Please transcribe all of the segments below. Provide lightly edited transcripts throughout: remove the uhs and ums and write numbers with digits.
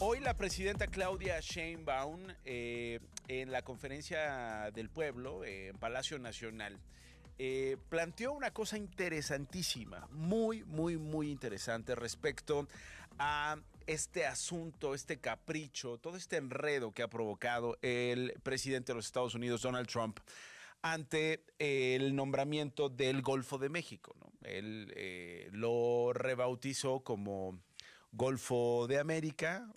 Hoy la presidenta Claudia Sheinbaum en la conferencia del pueblo en Palacio Nacional planteó una cosa interesantísima, muy interesante respecto a este asunto, este capricho, todo este enredo que ha provocado el presidente de los Estados Unidos, Donald Trump, ante el nombramiento del Golfo de México, ¿no? Él lo rebautizó como Golfo de América,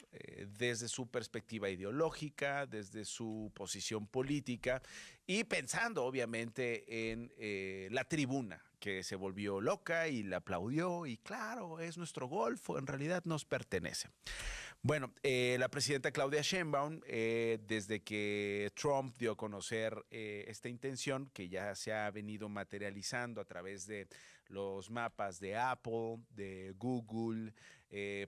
desde su perspectiva ideológica, desde su posición política y pensando obviamente en la tribuna que se volvió loca y le aplaudió y claro, es nuestro Golfo, en realidad nos pertenece. Bueno, la presidenta Claudia Sheinbaum, desde que Trump dio a conocer esta intención, que ya se ha venido materializando a través de los mapas de Apple, de Google,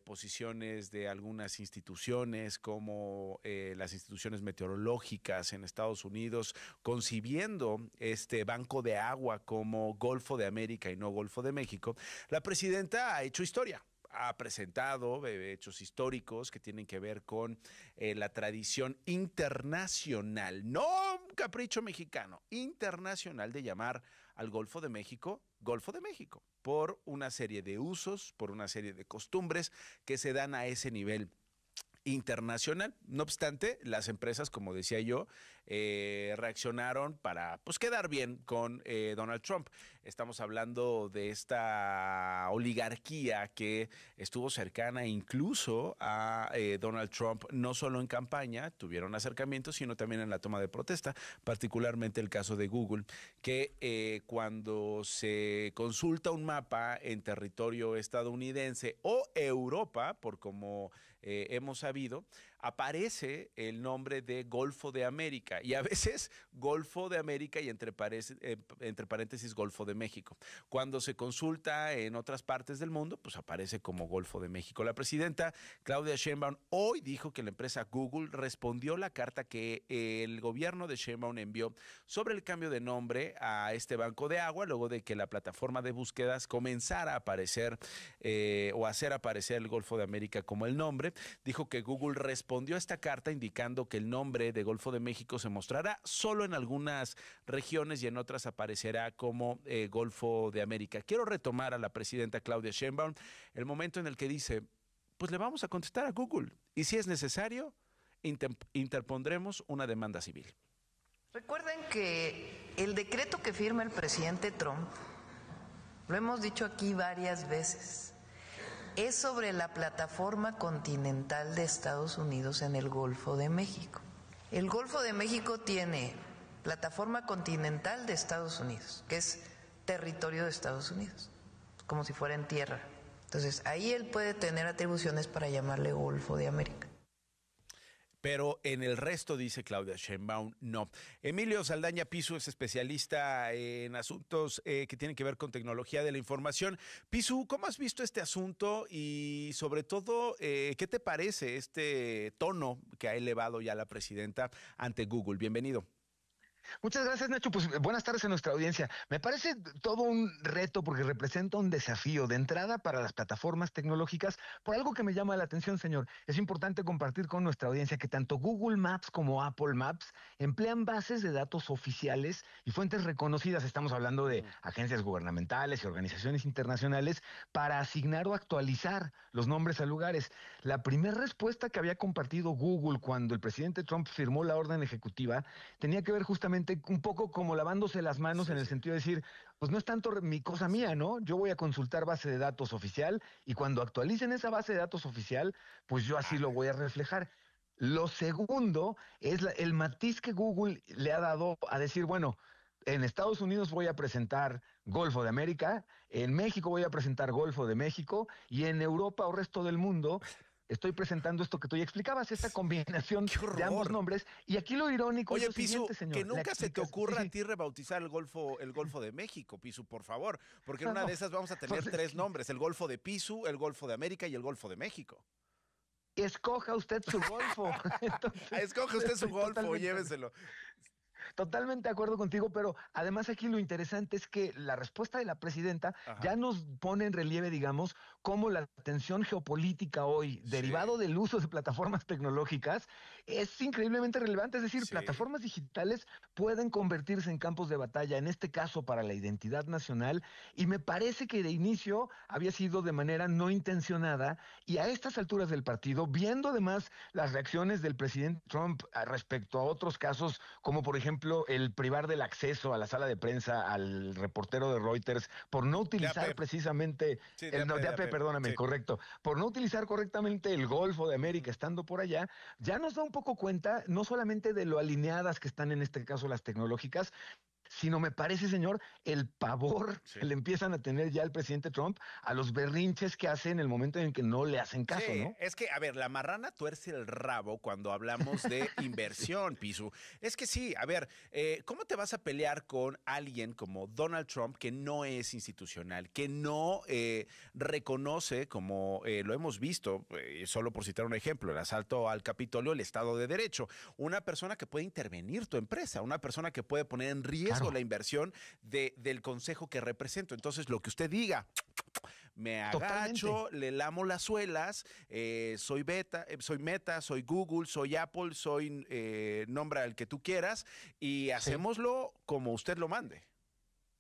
posiciones de algunas instituciones como las instituciones meteorológicas en Estados Unidos, concibiendo este banco de agua como Golfo de América y no Golfo de México, la presidenta ha hecho historia. Ha presentado hechos históricos que tienen que ver con la tradición internacional, no un capricho mexicano, internacional de llamar al Golfo de México, por una serie de usos, por una serie de costumbres que se dan a ese nivel internacional. No obstante, las empresas, como decía yo, reaccionaron para pues quedar bien con Donald Trump. Estamos hablando de esta oligarquía que estuvo cercana incluso a Donald Trump, no solo en campaña, tuvieron acercamientos, sino también en la toma de protesta, particularmente el caso de Google, que cuando se consulta un mapa en territorio estadounidense o Europa, por como hemos sabido, aparece el nombre de Golfo de América y a veces Golfo de América y entre paréntesis Golfo de México. Cuando se consulta en otras partes del mundo, pues aparece como Golfo de México. La presidenta Claudia Sheinbaum hoy dijo que la empresa Google respondió la carta que el gobierno de Sheinbaum envió sobre el cambio de nombre a este banco de agua, luego de que la plataforma de búsquedas comenzara a aparecer o hacer aparecer el Golfo de América como el nombre. Dijo que Google respondió a esta carta indicando que el nombre de Golfo de México se mostrará solo en algunas regiones y en otras aparecerá como Golfo de América. Quiero retomar a la presidenta Claudia Sheinbaum el momento en el que dice, pues le vamos a contestar a Google y si es necesario, interpondremos una demanda civil. Recuerden que el decreto que firma el presidente Trump, lo hemos dicho aquí varias veces, es sobre la plataforma continental de Estados Unidos en el Golfo de México. El Golfo de México tiene plataforma continental de Estados Unidos, que es territorio de Estados Unidos, como si fuera en tierra. Entonces, ahí él puede tener atribuciones para llamarle Golfo de América. Pero en el resto, dice Claudia Sheinbaum, no. Emilio Saldaña Pisu es especialista en asuntos que tienen que ver con tecnología de la información. Pisu, ¿cómo has visto este asunto y sobre todo, qué te parece este tono que ha elevado ya la presidenta ante Google? Bienvenido. Muchas gracias, Nacho. Pues buenas tardes a nuestra audiencia. Me parece todo un reto porque representa un desafío de entrada para las plataformas tecnológicas por algo que me llama la atención, señor. Es importante compartir con nuestra audiencia que tanto Google Maps como Apple Maps emplean bases de datos oficiales y fuentes reconocidas. Estamos hablando de agencias gubernamentales y organizaciones internacionales para asignar o actualizar los nombres a lugares. La primera respuesta que había compartido Google cuando el presidente Trump firmó la orden ejecutiva tenía que ver justamente un poco como lavándose las manos en el sentido de decir, pues no es tanto mi cosa mía, ¿no? Yo voy a consultar base de datos oficial y cuando actualicen esa base de datos oficial, pues yo así lo voy a reflejar. Lo segundo es el matiz que Google le ha dado a decir, bueno, en Estados Unidos voy a presentar Golfo de América, en México voy a presentar Golfo de México y en Europa o resto del mundo estoy presentando esto que tú ya explicabas, esta combinación de ambos nombres. Y aquí lo irónico Oye, es lo Pisu, siguiente, señor. que nunca se te ocurra a ti rebautizar el Golfo de México, Pisu, por favor, porque en una de esas vamos a tener tres nombres, el Golfo de Pisu, el Golfo de América y el Golfo de México. Escoja usted su Golfo. Entonces, escoja usted su Golfo, lléveselo. Totalmente de acuerdo contigo, pero además aquí lo interesante es que la respuesta de la presidenta ya nos pone en relieve, digamos, cómo la tensión geopolítica hoy, derivado del uso de plataformas tecnológicas, es increíblemente relevante. Es decir, plataformas digitales pueden convertirse en campos de batalla, en este caso para la identidad nacional, y me parece que de inicio había sido de manera no intencionada, y a estas alturas del partido, viendo además las reacciones del presidente Trump respecto a otros casos, como por ejemplo el privar del acceso a la sala de prensa al reportero de Reuters por no utilizar precisamente, de AP, perdóname, correcto, por no utilizar correctamente el Golfo de América estando por allá, ya nos da un poco cuenta no solamente de lo alineadas que están en este caso las tecnológicas, sino me parece, señor, el pavor que le empiezan a tener ya el presidente Trump a los berrinches que hace en el momento en que no le hacen caso, ¿no? Es que, a ver, la marrana tuerce el rabo cuando hablamos de inversión, Pisu. Es que sí, a ver, ¿cómo te vas a pelear con alguien como Donald Trump que no es institucional, que no reconoce, como lo hemos visto, solo por citar un ejemplo, el asalto al Capitolio, el Estado de Derecho, una persona que puede intervenir tu empresa, una persona que puede poner en riesgo la inversión del consejo que represento? Entonces, lo que usted diga, me agacho, le lamo las suelas, soy Meta, soy Google, soy Apple, soy nombra el que tú quieras y hacémoslo como usted lo mande.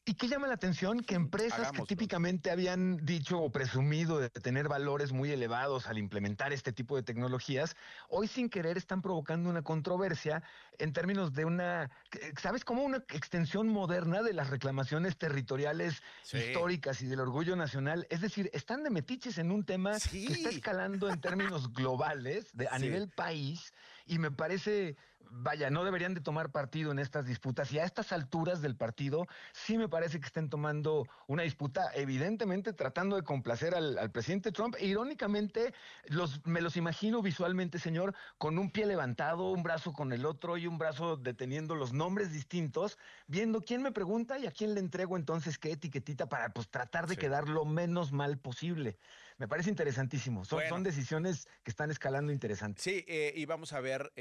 ¿Y qué llama la atención? Que empresas que típicamente habían dicho o presumido de tener valores muy elevados al implementar este tipo de tecnologías, hoy sin querer están provocando una controversia en términos de una, ¿sabes? Como una extensión moderna de las reclamaciones territoriales históricas y del orgullo nacional. Es decir, están de metiches en un tema que está escalando en términos globales, a nivel país, y me parece, vaya, no deberían de tomar partido en estas disputas, y a estas alturas del partido sí me parece que estén tomando una disputa, evidentemente tratando de complacer al presidente Trump, e irónicamente me los imagino visualmente, señor, con un pie levantado, un brazo con el otro y un brazo deteniendo los nombres distintos, viendo quién me pregunta y a quién le entrego entonces qué etiquetita para pues tratar de quedar lo menos mal posible. Me parece interesantísimo, son decisiones que están escalando interesantes. Sí, y vamos a ver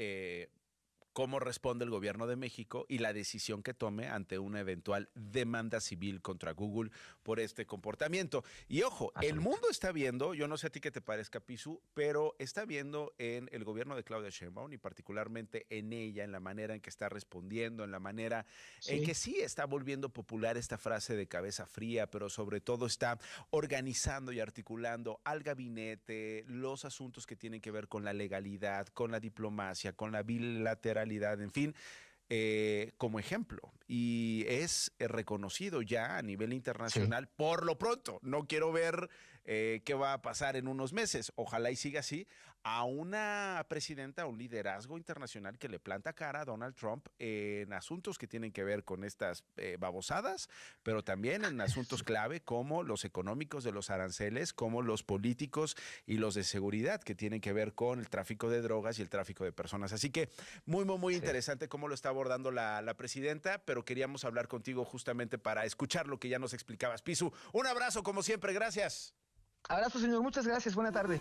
cómo responde el gobierno de México y la decisión que tome ante una eventual demanda civil contra Google por este comportamiento. Y ojo, el mundo está viendo, yo no sé a ti qué te parezca, Pisu, pero está viendo en el gobierno de Claudia Sheinbaum y particularmente en ella, en la manera en que está respondiendo, en la manera en que sí está volviendo popular esta frase de cabeza fría, pero sobre todo está organizando y articulando al gabinete los asuntos que tienen que ver con la legalidad, con la diplomacia, con la bilateralidad, en fin, como ejemplo. Y es reconocido ya a nivel internacional por lo pronto. No quiero ver qué va a pasar en unos meses. Ojalá y siga así, a una presidenta, a un liderazgo internacional que le planta cara a Donald Trump en asuntos que tienen que ver con estas babosadas, pero también en asuntos clave como los económicos de los aranceles, como los políticos y los de seguridad que tienen que ver con el tráfico de drogas y el tráfico de personas. Así que muy interesante cómo lo está abordando la presidenta, pero queríamos hablar contigo justamente para escuchar lo que ya nos explicabas. Pisu, un abrazo como siempre, gracias. Abrazo, señor, muchas gracias, buena tarde.